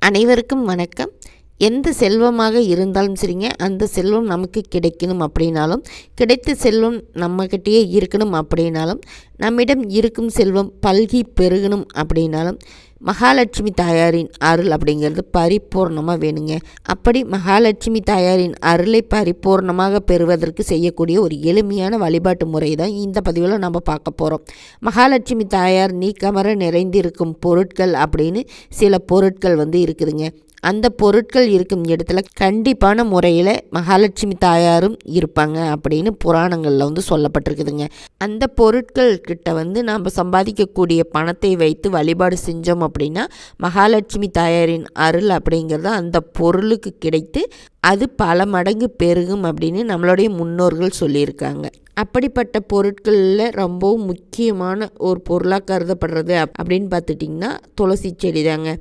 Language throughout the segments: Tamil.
அனைவருக்கும் வணக்கம். எந்த செல்வமாக இருந்தாலும் சரிங்க, அந்த செல்வம் நமக்கு கிடைக்கணும் அப்படின்னாலும், கிடைத்த செல்வம் நம்மக்கிட்டேயே இருக்கணும் அப்படின்னாலும், நம்மிடம் இருக்கும் செல்வம் பல்கி பெருகணும் அப்படின்னாலும், மகாலட்சுமி தாயாரின் அருள் அப்படிங்கிறது பரிபூர்ணமாக வேணுங்க. அப்படி மகாலட்சுமி தாயாரின் அருளை பரிபூர்ணமாக பெறுவதற்கு செய்யக்கூடிய ஒரு எளிமையான வழிபாட்டு முறை தான் இந்த பதிவில் நம்ம பார்க்க போகிறோம். மகாலட்சுமி தாயார் நீக்கமர நிறைந்திருக்கும் பொருட்கள் அப்படின்னு சில பொருட்கள் இருக்குதுங்க. அந்த பொருட்கள் இருக்கும் இடத்துல கண்டிப்பான முறையில் மகாலட்சுமி தாயாரும் இருப்பாங்க அப்படின்னு புராணங்களில் சொல்லப்பட்டிருக்குதுங்க. அந்த பொருட்கள் கிட்ட நாம் சம்பாதிக்கக்கூடிய பணத்தை வைத்து வழிபாடு செஞ்சோம் அப்படின்னா மகாலட்சுமி தாயாரின் அருள் அப்படிங்கிறது அந்த பொருளுக்கு கிடைத்து அது பல மடங்கு பெருகும் அப்படின்னு நம்மளுடைய முன்னோர்கள் சொல்லியிருக்காங்க. அப்படிப்பட்ட பொருட்களில் ரொம்பவும் முக்கியமான ஒரு பொருளாக கருதப்படுறது அப்படின்னு பார்த்துட்டிங்கன்னா துளசி செடி தாங்க.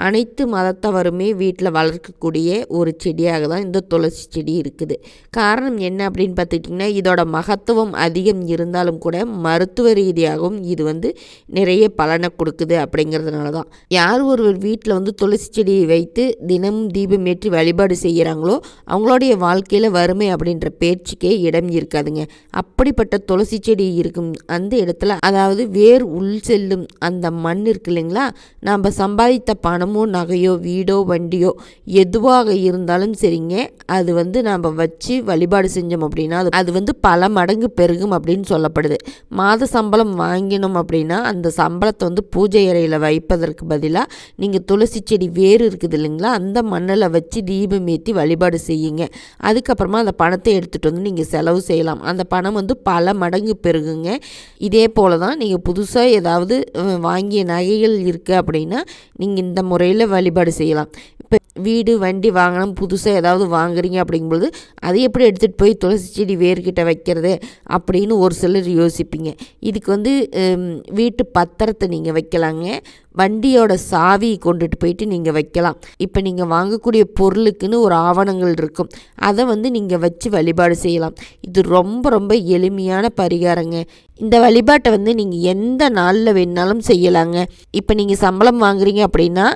அனைத்து மதத்தவருமே வீட்டில் வளர்க்கக்கூடிய ஒரு செடியாக தான் இந்த துளசி செடி இருக்குது. காரணம் என்ன அப்படின்னு பார்த்துட்டிங்கன்னா, இதோட மகத்துவம் அதிகம் இருந்தாலும் கூட மருத்துவ ரீதியாகவும் இது நிறைய பலனை கொடுக்குது அப்படிங்கிறதுனால தான். யார் ஒருவர் வீட்டில் துளசி செடியை வைத்து தினமும் தீபம் ஏற்றி வழிபாடு செய்கிறாங்களோ அவங்களுடைய வாழ்க்கையில் வறுமை அப்படின்ற பேச்சுக்கே இடம் இருக்காதுங்க. அப்படிப்பட்ட துளசி செடி இருக்கும் அந்த இடத்துல, அதாவது வேர் உள் செல்லும் அந்த மண் இருக்கு இல்லைங்களா, நாம் சம்பாதித்த பணமோ நகையோ வீடோ வண்டியோ எதுவாக இருந்தாலும் சரிங்க, அது நாம் வச்சு வழிபாடு செஞ்சோம் அப்படின்னா அது பல மடங்கு பெருகும் அப்படின்னு சொல்லப்படுது. மாத சம்பளம் வாங்கினோம் அப்படின்னா அந்த சம்பளத்தை பூஜை அறையில் வைப்பதற்கு பதிலாக நீங்கள் துளசி செடி வேறு இருக்குது இல்லைங்களா, அந்த மண்ணில் வச்சு தீபம் ஏற்றி வழிபாடு செய்யுங்க. அதுக்கப்புறமா அந்த பணத்தை எடுத்துகிட்டு நீங்கள் செலவு செய்யலாம். அந்த பணம் பல மடங்கு பெருகுங்க. இதே போல தான் நீங்கள் புதுசாக ஏதாவது வாங்கிய நகைகள் இருக்குது அப்படின்னா நீங்கள் இந்த முறையில் வழிபாடு செய்யலாம். இப்போ வீடு வண்டி வாங்கணும், புதுசாக ஏதாவது வாங்குறீங்க அப்படிங்கும்போது அதை எப்படி எடுத்துகிட்டு போய் துளசி செடி வேர்கிட்ட வைக்கிறது அப்படின்னு ஒரு சிலர் யோசிப்பீங்க. இதுக்கு வீட்டு பத்திரத்தை நீங்கள் வைக்கலாங்க. வண்டியோட சாவி கொண்டுட்டு போயிட்டு நீங்கள் வைக்கலாம். இப்போ நீங்கள் வாங்கக்கூடிய பொருளுக்குன்னு ஒரு ஆவணங்கள் இருக்கும், அதை நீங்கள் வச்சு வழிபாடு செய்யலாம். இது ரொம்ப ரொம்ப எளிமையான பரிகாரங்க. இந்த வழிபாட்டை நீங்கள் எந்த நாளில் வேணாலும் செய்யலாங்க. இப்போ நீங்கள் சம்பளம் வாங்குறீங்க அப்படின்னா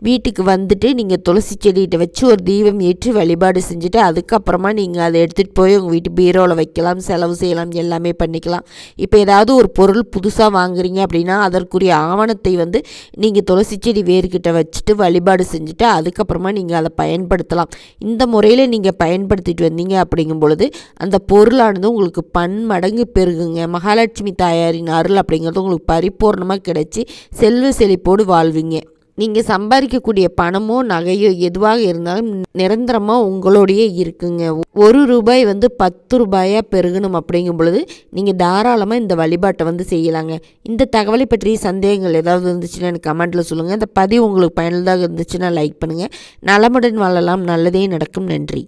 வீட்டுக்கு வந்துட்டு நீங்கள் துளசி செடிகிட்ட வச்சு ஒரு தீபம் ஏற்றி வழிபாடு செஞ்சுட்டு அதுக்கப்புறமா நீங்கள் அதை எடுத்துகிட்டு போய் உங்கள் வீட்டு பீரோவில் வைக்கலாம், செலவு செய்யலாம், எல்லாமே பண்ணிக்கலாம். இப்போ ஏதாவது ஒரு பொருள் புதுசாக வாங்குறீங்க அப்படின்னா அதற்குரிய ஆவணத்தை நீங்கள் துளசி செடி வேர்கிட்ட வச்சுட்டு வழிபாடு செஞ்சுட்டு அதுக்கப்புறமா நீங்கள் அதை பயன்படுத்தலாம். இந்த முறையில் நீங்கள் பயன்படுத்திட்டு வந்தீங்க அப்படிங்கும் பொழுது அந்த பொருளானது உங்களுக்கு பன்மடங்கு பெருகுங்க. மகாலட்சுமி தாயாரின் அருள் அப்படிங்கிறது உங்களுக்கு பரிபூர்ணமாக கிடைச்சி செல்வ செழிப்போடு வாழ்வீங்க. நீங்கள் சம்பாதிக்கக்கூடிய பணமோ நகையோ எதுவாக இருந்தாலும் நிரந்தரமாக உங்களோடையே இருக்குங்க. ஒரு ரூபாய் 10 ரூபாயாக பெருகணும் அப்படிங்கும் பொழுது நீங்கள் தாராளமாக இந்த வழிபாட்டை செய்யலாங்க. இந்த தகவலை பற்றிய சந்தேகங்கள் ஏதாவது இருந்துச்சுன்னா எனக்கு கமெண்ட்டில் சொல்லுங்கள். இந்த பதிவு உங்களுக்கு பயனுள்ளதாக இருந்துச்சுன்னா லைக் பண்ணுங்கள். நலமுடன் வாழலாம், நல்லதே நடக்கும். நன்றி.